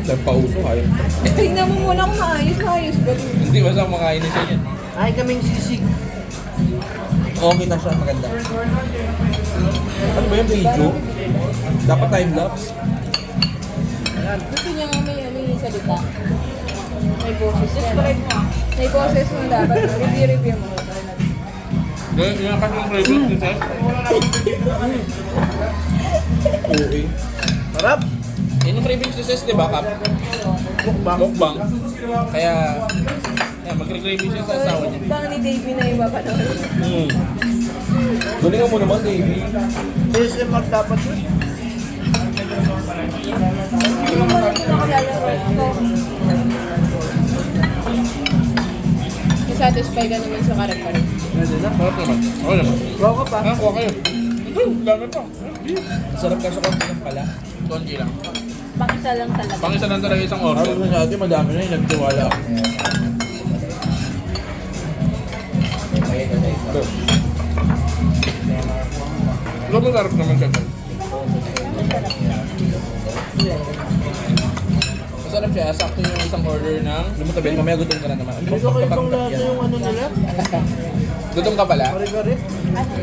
Saan pauso kayo? Tingnan mo muna kung maayos ba? Hindi, basta makain na siya yan. Ay kaming sisig. Okay na siya, maganda. Ano ba yung video? Dapat time-lapse? Gusto niya nga may salita. May boses. Describe mo. May boses mo dapat. Review mo. Yung kasi yung favorite ni Seth? Okay. Sarap. Yun yung cravings ni Seth, di ba, Kap? Mukbang. Mukbang. Kaya magre-craving siya sa asawa niya. Bang ni Davey na yung mapanood. Galingan mo naman, Davey. ASMR dapat yun. Hindi mo pala pinakalala ko. Satisfy ka naman sa kare-kare. Pwede na. Sarap naman. Okay naman. Wow ka pa. Kuha kayo. Dami pa. Sarap ka sa konti lang pala. Konti lang. Pangisa lang talaga. Pangisa lang talaga isang order. Ako sa atin, madami na yung nagtiwala ako. Ito masarap naman siya. Masarap siya. Sakto yung isang order ng... Lumatabi, mamaya gutom ka na naman. Hindi ko kayo pang lahat na yung ano nila. Gutom ka pala? Kare-kare.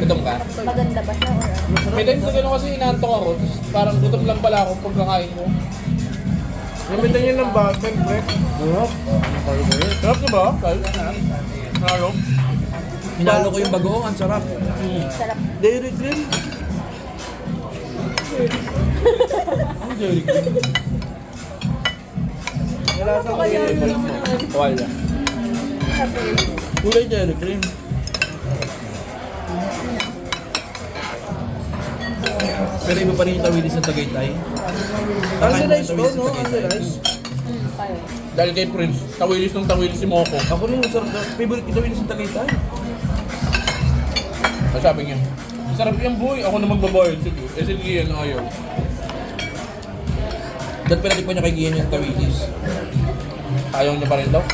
Gutom ka? Maganda ba siya? May times na gano'n kasi inaantok ako. Tapos parang gutom lang pala ako pagkakain ko. Gamitan nyo ng butter, pre. Sarap. Sarap na ba? Nalo? Hinalo ko yung bagoong. Ang sarap. Sarap. Dairy cream. Ang Dairy Cream. Wala sa favorite mo. Wala. Kulay Dairy cream. Pero iba pa rin yung tawilis ng Tagaytay. Underize to, no? Underize. Tayo. Dahil kay Prince, tawilis si Moko. Ako rin yung sarap na favorite ko tawilis ng Tagaytay. Sabi niya, sarap yan boy, ako na magbabayad. Sige, sige yan, ayaw. Dahil pinatikpan niya kay Gian yung tawilis. Ayaw niya pa rin daw?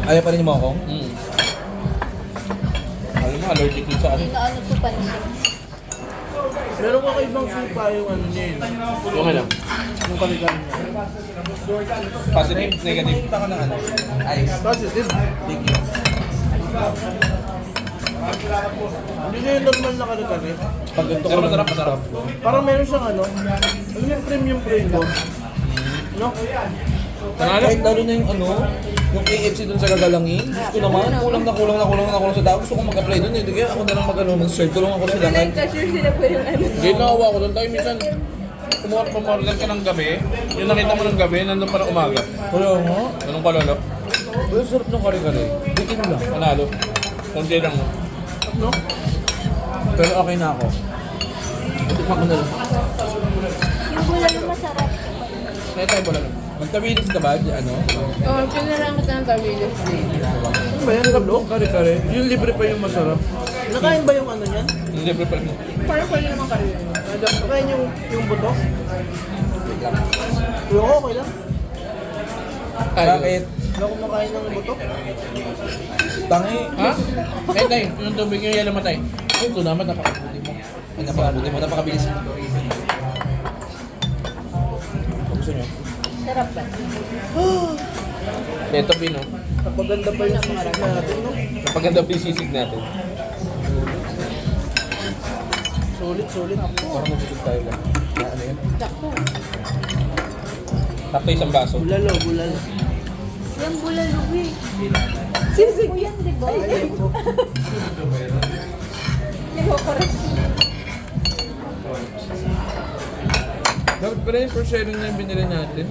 Ayaw pa rin ni Moko? Alam mo, allergic din sa ano. Ano to pansin? Meron ko ibang supa yung ano niya yun. Yung ano? Yung kalikan niya. Positive, negative. Punta ka ng ano? Ice. Positive. Thank you. Hindi na yung normal na kare-kare. Pag ganito ko masarap, masarap. Parang meron siyang ano. Ano yung premium flavor? No? Tanalo? Kahit lalo na yung ano, yung KFC dun sa Gagalangin. Gusto ko naman, kulang sa tao. Gusto ko mag-apply dun. Hindi kaya ako na lang mag-serve. Tulungan ko sila. Cashier sila po yung ano. Hindi, nakawa ko doon tayo minsan. Pumorder ka ng gabi, yung nakita mo ng gabi, nandun pa ng umaga. Wala nga. Anong kalolo? Pero sarap ng kare-kare. Bitin lang. Panalo. Konti lang. No? No? Pero okay na ako. Tikman ko na lang. Yung gulay yung masarap. Kaya tayo pala lang. Magtawilis ka ba? Ano? Oo, pinarang kita ng tawilis. Ano ba yan? Sarap kare-kare. Yung libre pa yung masarap. Nakain ba yung ano niyan? Hindi, prepare mo. Parang pwede naman kayo. Nakain yung buto? Yung okay lang. Bakit? Wala akong makain ng buto. Tangi. Ha? Ay, tayo. Yung tubig yung yelo matay. Ay, ito naman. Napakabuti mo. Ay, napakabuti mo. Napakabilis mo. Gusto nyo? Sarap ba? Ito, Pino. Napaganda pa yung sisig natin, no? Napaganda pa yung sisig natin. Sulit. Parang nabusog tayo lang. Na ano yun? Sakto. Sakto isang baso. Bulalo. Yung bulalo eh. Sisig mo yan, di ba? Yung correct. Dapat pala yung per sharing na yung binili natin.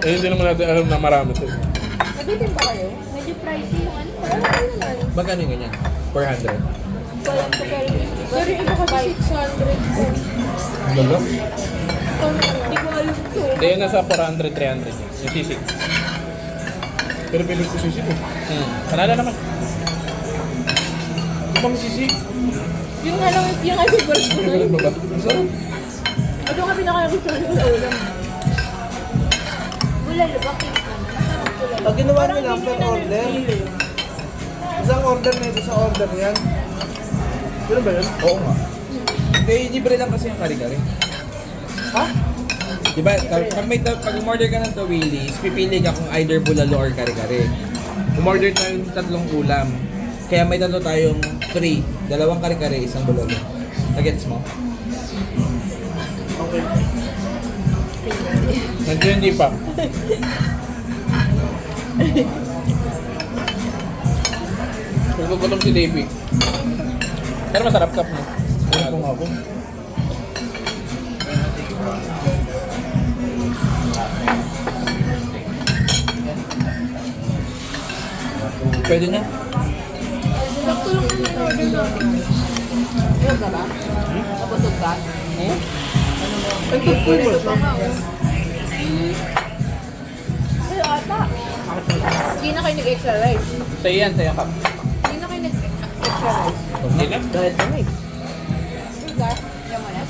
Hindi naman natin alam na marami ito. Nabitin ba kayo? Medyo pricey yung ano. Wala naman. Magkano yung ganyan? 400. Walang ko pero yung iba kasi 600. Lalo? Hindi ko alam to. Hindi, yun nasa 400, 300. Yung sisig. Pero pilit ko sisig eh. Panala naman. Ibang sisig. Yung nga lang, yung nga favorite ko. Favorite mo ba? Sarap. Ito nga pinaka-gusto ko sa ulam. Bulalo, bakit naman? Masarap bulalo. Pag ginawa nyo lang per order, isang order na ito sa order yan. Ano ba yun? Oo nga. Hindi, libre lang kasi yung kari-kari. Ha? Diba, pag umorder ka ng Tawilis, pipili ka kung either bulalo or kare-kare. Umorder tayo ng 3 ulam. Kaya may 3 tayong 3. 2 kare-kare, 1 bulalo. Nagets mo? Okay. Nandiyo hindi pa. Nagkukutom si Davey. Pero masarap cup mo. Ano po nga po? Pwede na. Sakto lang naman yung order natin. Ayun ka ba? Napusog ka? Ito pa nga. Ay, ata. Hindi na kayo nag-extra rice. Sa'yo yan, sa'yo cup. Hindi na kayo nag-extra rice. Hindi na? Dahil kami. Sugar? Yan mo na?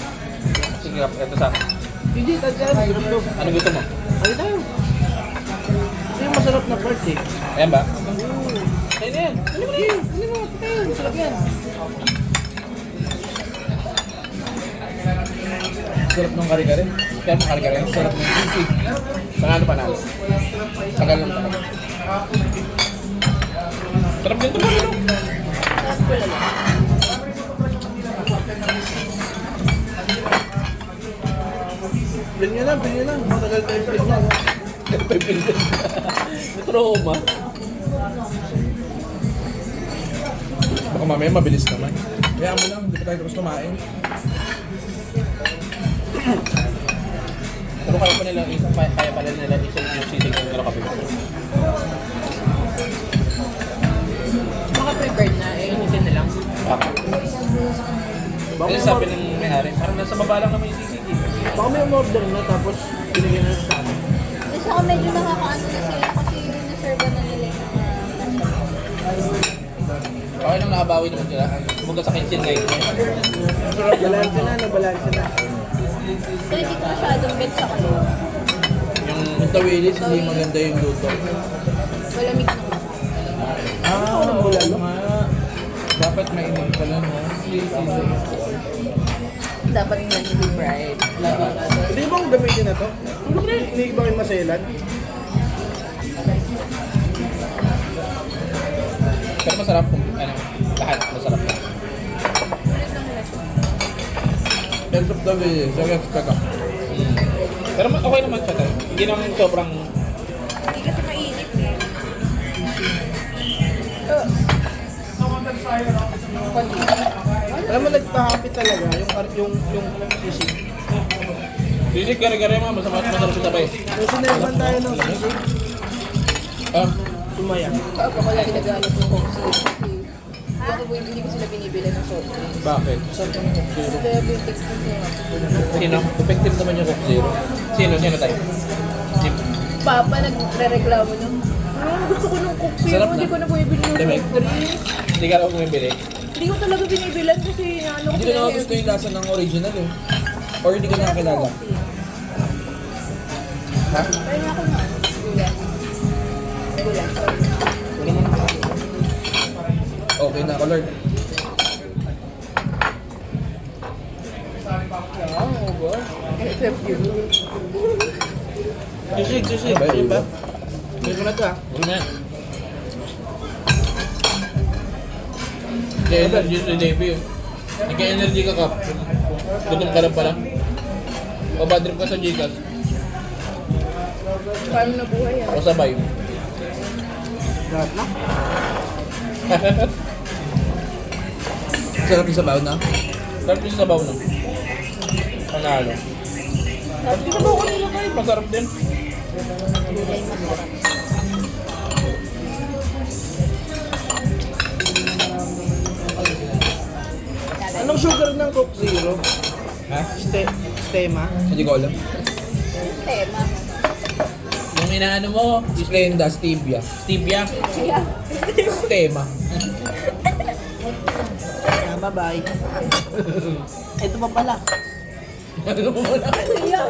Sige cup, ito sa akin. Hindi, tadya. Sarap to. Ano gusto mo? Ay tayo. Ito yung masarap na part eh. Ayan ba? Sa'yo na yan. Ano mo na yun? Ano mo? Tayo. Masarap yan. Sarap ng kare-kare. Sarap ng kare-kare. Sarap ng sisig. Panalo. Tagal lang talaga. Sarap din ito ba? Sarap ko lang. Bilhin nyo na. Matagal tayo bilhin na. May trauma. Baka mamaya mabilis naman. Kaya mo lang, hindi pa tayo tapos kumain. Pero kaya pala nila isang yung sisig ng pero kape. Maka-prepared na eh. Hindi na lang. Bakit? Kasi sabi ng may-ari, parang nasa baba lang naman yung sisig. Baka may umorder na tapos binigyan na sa amin. Kasi ako medyo nakakaano na sila kasi na-serve na nila yung Okay lang nakabawi naman sila. Kumbaga sa kitchen ngayon. Balanse na. Pero hindi ko masyadong bet sa kayo. Yung tawilis, hindi maganda yung luto. Malamig na. Wala nga. Dapat mainit pala, no? Dapat nga hindi fried. Hindi bang gamitin na to? Hindi ba kayo maselan? Pero masarap kung lahat masarap na. End of the day, so expect ako. Pero okay naman siya tayo. Hindi naman sobrang Hindi kasi mainit eh. Alam mo, nagpa-happy talaga yung sisig. sisig kare-kare mga masarap sa tabay. Yung sinerman tayo ng sisig, tumaya. Ako wala ginagalit ng Coke Zero. Ako po hindi ko sila binibila ng soft drinks. Bakit? Diabetic ko sila. Sino? Effective naman yung Coke Zero. Sino tayo? Papa nagre-reklamo nung gusto ko ng Coke Zero, Sarap na. hindi ko na bumibili ng Lamig. soft drinks. Hindi ka raw bumibili. Hindi ko talaga binibilan kasi ano Hindi ko na gusto yung lasa ng original eh. Or hindi ko nakakilala. Ha? Kaya nga ako na. Gulan. Gulan. Okay na ako, Lord. Oh, boy. Except you. Sisig. Ba, Sino ba? iba? May ko na to ah. Huwag na. Kaya energy sa Davey yun. Nagka-energy ka kap. Gutom ka lang pala. O bad trip ka sa Gcash. Paano na buhay yan? O sabay. Lahat na? Sarap yung sabaw na. Sarap yung sabaw na. Panalo. Sarap yung sabaw kanila kayo. Masarap din. Gulay masarap. Anong sugar ng Coke Zero? Ha? Stema? Hindi ko alam. Tema. Yung inaano mo, Splenda, stevia. stevia. Yeah. Tema. Bye-bye. Ito pa pala. Ano mo na? Yeah.